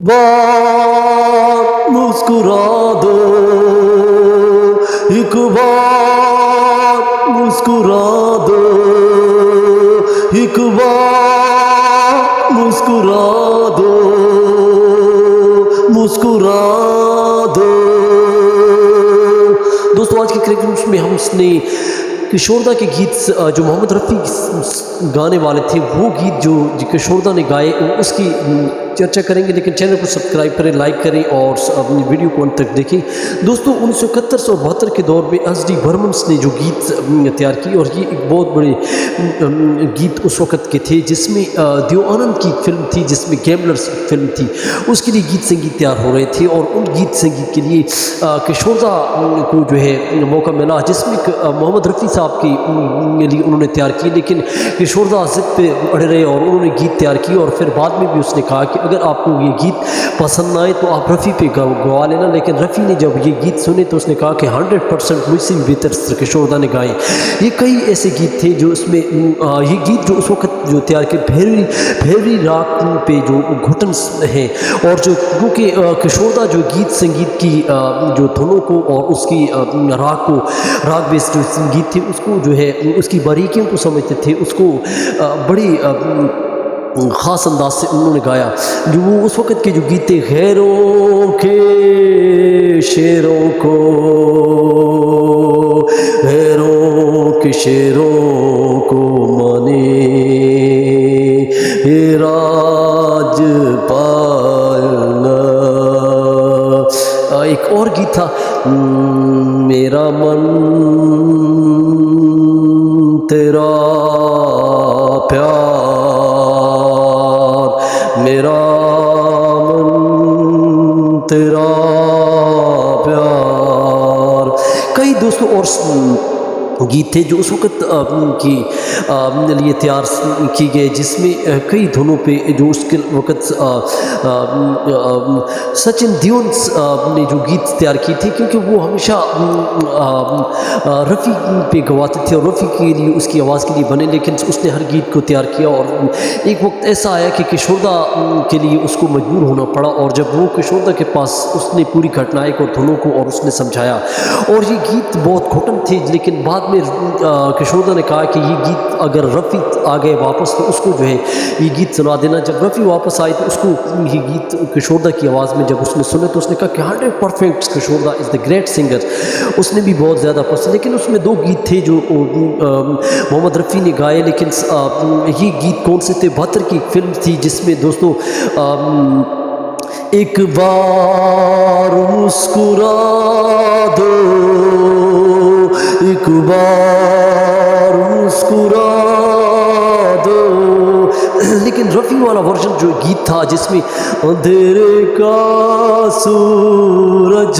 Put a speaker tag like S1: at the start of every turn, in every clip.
S1: बार मुस्कुरा दो, एक बार मुस्कुरा दो, एक बार मुस्कुरा दो, मुस्कुरा दो। दोस्तों आज के कार्यक्रम में हमने किशोरदा के गीत जो मोहम्मद रफ़ी गाने वाले थे वो गीत जो किशोरदा ने गाए उसकी चर्चा करेंगे, लेकिन चैनल को सब्सक्राइब करें, लाइक करें और अपनी वीडियो को अंत तक देखें। दोस्तों 1971 और 72 के दौर में एस डी बर्मन्स ने जो गीत तैयार की और ये एक बहुत बड़े गीत उस वक़्त के थे जिसमें देव आनंद की फिल्म थी, जिसमें गैम्बलर्स फिल्म थी, उसके लिए गीत संगीत तैयार हो रहे थे और उन गीत संगीत के लिए किशोरदा को जो है मौका मिला, जिसमें मोहम्मद रफ़ी साहब के लिए उन्होंने तैयार की, लेकिन किशोरदा ज़िद पे अड़े रहे और उन्होंने गीत तैयार की और फिर बाद में भी उसने कहा कि अगर आपको ये गीत पसंद आए तो आप रफ़ी पे गवा लेना। लेकिन रफ़ी ने जब ये गीत सुने तो उसने कहा कि 100% मुझसे भी बेहतर किशोरदा ने गाए। ये कई ऐसे गीत थे जो उसमें ये गीत जो उस वक्त जो तैयार के भैरवी राग पे जो घुटन हैं और जो क्योंकि किशोरदा जो गीत संगीत की जो धुनों को और उसकी राग बेस्ड जो संगीत थे उसको जो है उसकी बारीकियों को समझते थे, उसको बड़ी ख़ास अंदाज से उन्होंने गाया। जो वो उस वक़्त के जो गीत थे, गैरों के शेरों को, गैरों के शेरों को माने ये राज पालना। एक और गीत था, मेरा मन तेरा प्यार, मेरा मन तेरा प्यार। कई दोस्तों और गीत थे जो उस वक़्त की लिए तैयार की गए, जिसमें कई धुनों पे जो उसके वक़्त सचिन देओल ने जो गीत तैयार की थी, क्योंकि वो हमेशा रफ़ी पे गवाते थे और रफ़ी के लिए उसकी आवाज़ के लिए बने, लेकिन उसने हर गीत को तैयार किया और एक वक्त ऐसा आया कि किशोरदा के लिए उसको मजबूर होना पड़ा और जब वो किशोरदा के पास उसने पूरी घटनाएं और धुनों को और उसने समझाया और ये गीत बहुत घुटन थे, लेकिन बाद में किशोरदा ने कहा कि ये गीत अगर रफ़ी आ गए वापस तो उसको जो है ये गीत सुना देना। जब रफ़ी वापस आए तो उसको ये गीत किशोरदा की आवाज़ में जब उसने सुने तो उसने कहा कि 100% किशोरदा इज़ द ग्रेट सिंगर, उसने भी बहुत ज़्यादा पसंद। लेकिन उसमें दो गीत थे जो मोहम्मद रफ़ी ने गाए, लेकिन ये गीत कौन से थे? 72 की फिल्म थी जिसमें दोस्तों एक बार मुस्कुरा दो, एक बार मुस्कुरा दो। लेकिन रफ़ी वाला वर्जन जो गीत था जिसमें अंधेरे का सूरज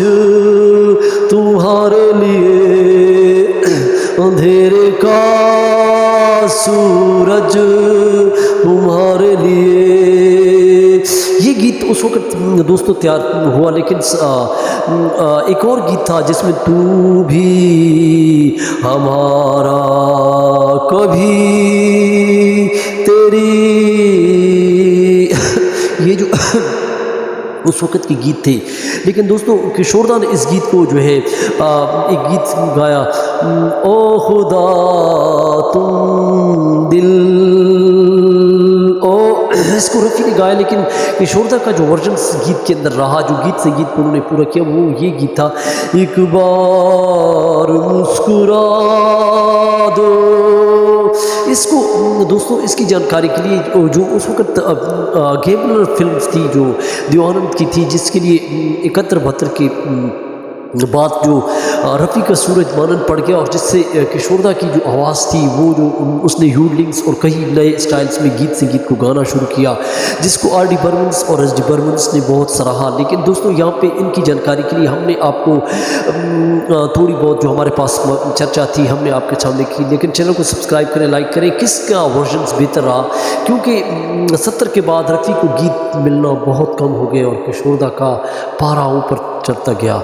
S1: तुम्हारे लिए, अंधेरे का सूरज तुम्हारे लिए, ये गीत उस वक्त दोस्तों तैयार हुआ। लेकिन एक और गीत था जिसमें तू भी हमारा कभी तेरी ये जो उस वक़्त के गीत थे। लेकिन दोस्तों किशोरदा ने इस गीत को जो है एक गीत गाया, ओ खुदा तुम दिल, इसको रफ़ी ने गाया, लेकिन किशोरदा का जो वर्जन गीत के अंदर रहा, जो गीत से गीत को उन्होंने पूरा किया वो ये गीत था, एक बार मुस्कुरा दो। इसको दोस्तों इसकी जानकारी के लिए जो उस वक़्त गैम्बलर फिल्म थी जो देव आनंद की थी, जिसके लिए 71-72 के बाद जो रफ़ी का सूरज मानन पड़ गया और जिससे किशोरदा की जो आवाज़ थी वो जो उसने ह्यूडलिंग्स और कई नए स्टाइल्स में गीत संगीत को गाना शुरू किया, जिसको आर डी बर्मन्स और एस डी बर्मन्स ने बहुत सराहा। लेकिन दोस्तों यहाँ पे इनकी जानकारी के लिए हमने आपको थोड़ी बहुत जो हमारे पास चर्चा थी हमने आपके सामने की, लेकिन चैनल को सब्सक्राइब करें, लाइक करें। किसका वर्जन बेहतर रहा, क्योंकि 70 के बाद रफ़ी को गीत मिलना बहुत कम हो गए और किशोरदा का पारा ऊपर चढ़ता गया।